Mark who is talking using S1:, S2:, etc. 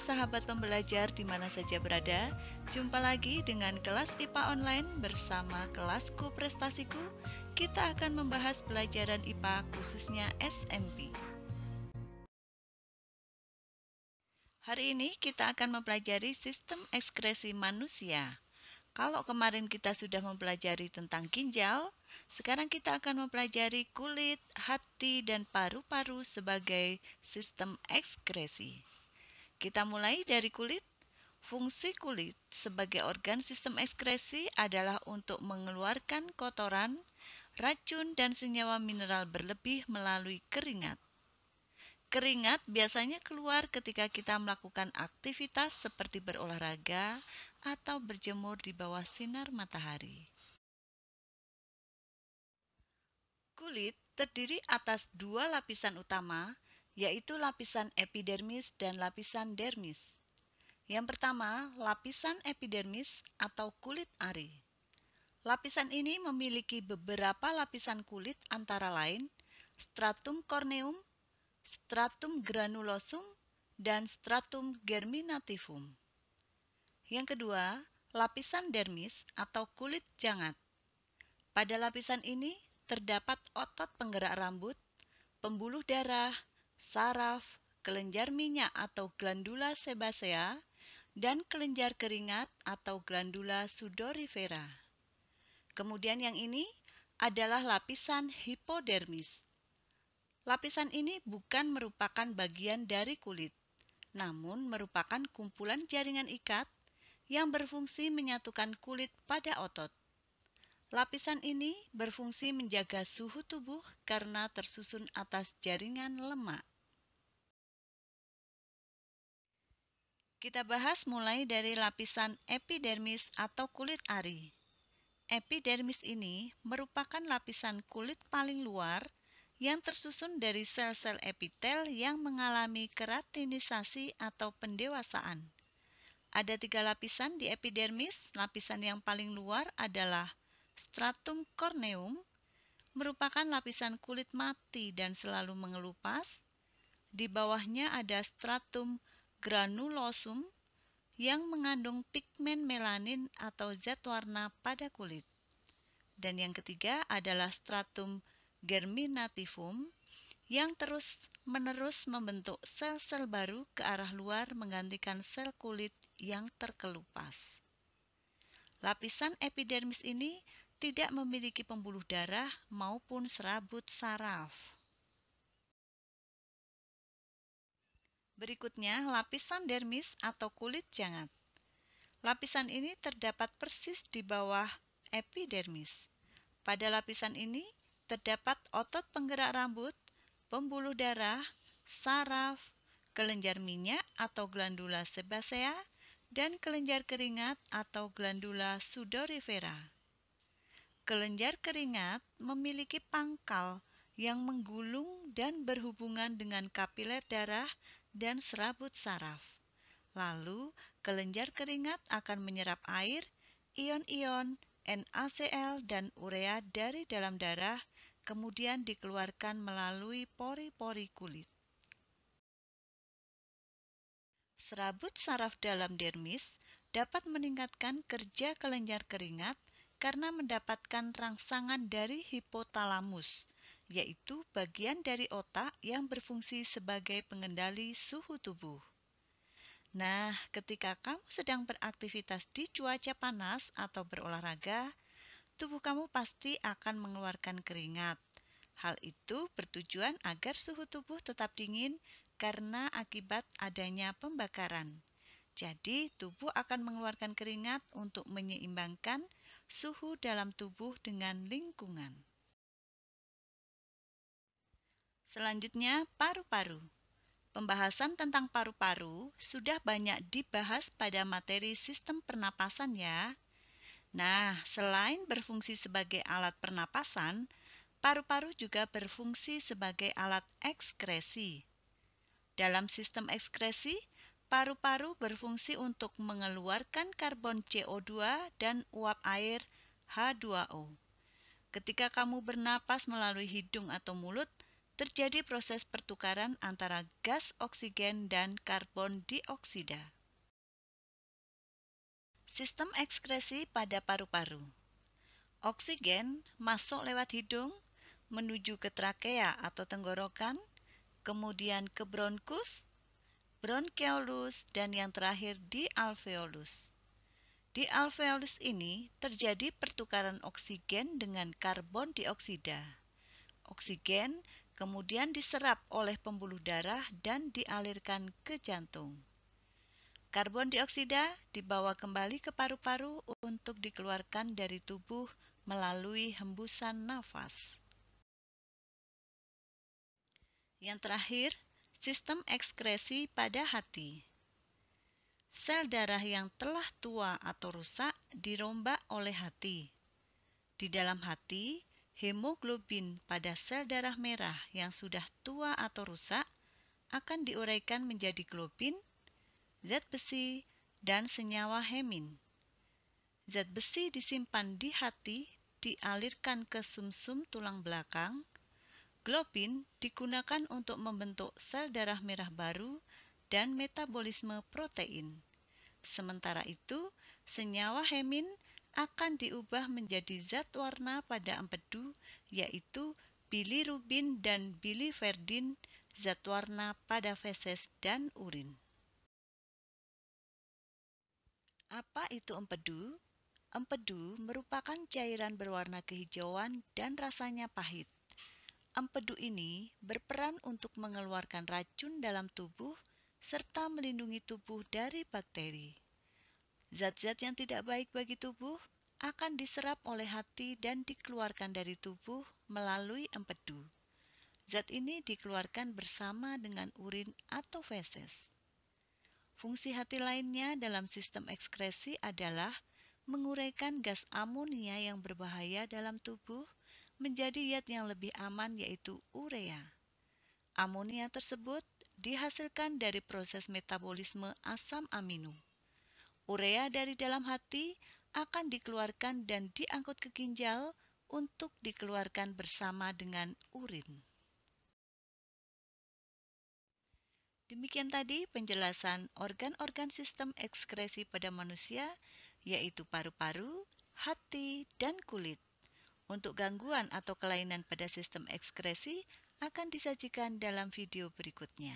S1: sahabat pembelajar di mana saja berada, jumpa lagi dengan kelas IPA online bersama kelasku prestasiku. Kita akan membahas pelajaran IPA khususnya SMP. Hari ini kita akan mempelajari sistem ekskresi manusia. Kalau kemarin kita sudah mempelajari tentang ginjal, sekarang kita akan mempelajari kulit, hati, dan paru-paru sebagai sistem ekskresi. Kita mulai dari kulit. Fungsi kulit sebagai organ sistem ekskresi adalah untuk mengeluarkan kotoran, racun, dan senyawa mineral berlebih melalui keringat. Keringat biasanya keluar ketika kita melakukan aktivitas seperti berolahraga atau berjemur di bawah sinar matahari. Kulit terdiri atas dua lapisan utama, yaitu lapisan epidermis dan lapisan dermis. Yang pertama, lapisan epidermis atau kulit ari. Lapisan ini memiliki beberapa lapisan kulit antara lain stratum corneum, stratum granulosum, dan stratum germinativum. Yang kedua, lapisan dermis atau kulit jangat. Pada lapisan ini terdapat otot penggerak rambut, pembuluh darah, saraf, kelenjar minyak atau glandula sebasea, dan kelenjar keringat atau glandula sudorifera. Kemudian yang ini adalah lapisan hipodermis. Lapisan ini bukan merupakan bagian dari kulit, namun merupakan kumpulan jaringan ikat yang berfungsi menyatukan kulit pada otot. Lapisan ini berfungsi menjaga suhu tubuh karena tersusun atas jaringan lemak. Kita bahas mulai dari lapisan epidermis atau kulit ari. Epidermis ini merupakan lapisan kulit paling luar yang tersusun dari sel-sel epitel yang mengalami keratinisasi atau pendewasaan. Ada 3 lapisan di epidermis. Lapisan yang paling luar adalah stratum corneum, merupakan lapisan kulit mati dan selalu mengelupas. Di bawahnya ada stratum granulosum yang mengandung pigmen melanin atau zat warna pada kulit. Dan yang ketiga adalah stratum germinativum yang terus-menerus membentuk sel-sel baru ke arah luar menggantikan sel kulit yang terkelupas. Lapisan epidermis ini tidak memiliki pembuluh darah maupun serabut saraf. Berikutnya, lapisan dermis atau kulit jangat. Lapisan ini terdapat persis di bawah epidermis. Pada lapisan ini terdapat otot penggerak rambut, pembuluh darah, saraf, kelenjar minyak atau glandula sebasea, dan kelenjar keringat atau glandula sudorifera. Kelenjar keringat memiliki pangkal yang menggulung dan berhubungan dengan kapiler darah dan serabut saraf. Lalu, kelenjar keringat akan menyerap air, ion-ion, NaCl, dan urea dari dalam darah, kemudian dikeluarkan melalui pori-pori kulit. Serabut saraf dalam dermis dapat meningkatkan kerja kelenjar keringat karena mendapatkan rangsangan dari hipotalamus, yaitu bagian dari otak yang berfungsi sebagai pengendali suhu tubuh. Nah, ketika kamu sedang beraktivitas di cuaca panas atau berolahraga, tubuh kamu pasti akan mengeluarkan keringat. Hal itu bertujuan agar suhu tubuh tetap dingin karena akibat adanya pembakaran. Jadi, tubuh akan mengeluarkan keringat untuk menyeimbangkan suhu dalam tubuh dengan lingkungan. Selanjutnya, paru-paru. Pembahasan tentang paru-paru sudah banyak dibahas pada materi sistem pernapasan ya. Nah, selain berfungsi sebagai alat pernapasan, paru-paru juga berfungsi sebagai alat ekskresi. Dalam sistem ekskresi, paru-paru berfungsi untuk mengeluarkan karbon CO2 dan uap air H2O. Ketika kamu bernapas melalui hidung atau mulut, terjadi proses pertukaran antara gas oksigen dan karbon dioksida. Sistem ekskresi pada paru-paru. Oksigen masuk lewat hidung menuju ke trakea atau tenggorokan, kemudian ke bronkus, bronkeolus, dan yang terakhir di alveolus. Di alveolus ini terjadi pertukaran oksigen dengan karbon dioksida. Oksigen kemudian diserap oleh pembuluh darah dan dialirkan ke jantung. Karbon dioksida dibawa kembali ke paru-paru untuk dikeluarkan dari tubuh melalui hembusan nafas. Yang terakhir, sistem ekskresi pada hati. Sel darah yang telah tua atau rusak dirombak oleh hati. Di dalam hati, hemoglobin pada sel darah merah yang sudah tua atau rusak akan diuraikan menjadi globin, zat besi, dan senyawa hemin. Zat besi disimpan di hati, dialirkan ke sumsum tulang belakang. Globin digunakan untuk membentuk sel darah merah baru dan metabolisme protein. Sementara itu, senyawa hemin akan diubah menjadi zat warna pada empedu, yaitu bilirubin dan biliverdin, zat warna pada feses dan urin. Apa itu empedu? Empedu merupakan cairan berwarna kehijauan dan rasanya pahit. Empedu ini berperan untuk mengeluarkan racun dalam tubuh serta melindungi tubuh dari bakteri. Zat-zat yang tidak baik bagi tubuh akan diserap oleh hati dan dikeluarkan dari tubuh melalui empedu. Zat ini dikeluarkan bersama dengan urin atau feses. Fungsi hati lainnya dalam sistem ekskresi adalah menguraikan gas amonia yang berbahaya dalam tubuh menjadi zat yang lebih aman, yaitu urea. Amonia tersebut dihasilkan dari proses metabolisme asam amino. Urea dari dalam hati akan dikeluarkan dan diangkut ke ginjal untuk dikeluarkan bersama dengan urin. Demikian tadi penjelasan organ-organ sistem ekskresi pada manusia, yaitu paru-paru, hati, dan kulit. Untuk gangguan atau kelainan pada sistem ekskresi akan disajikan dalam video berikutnya.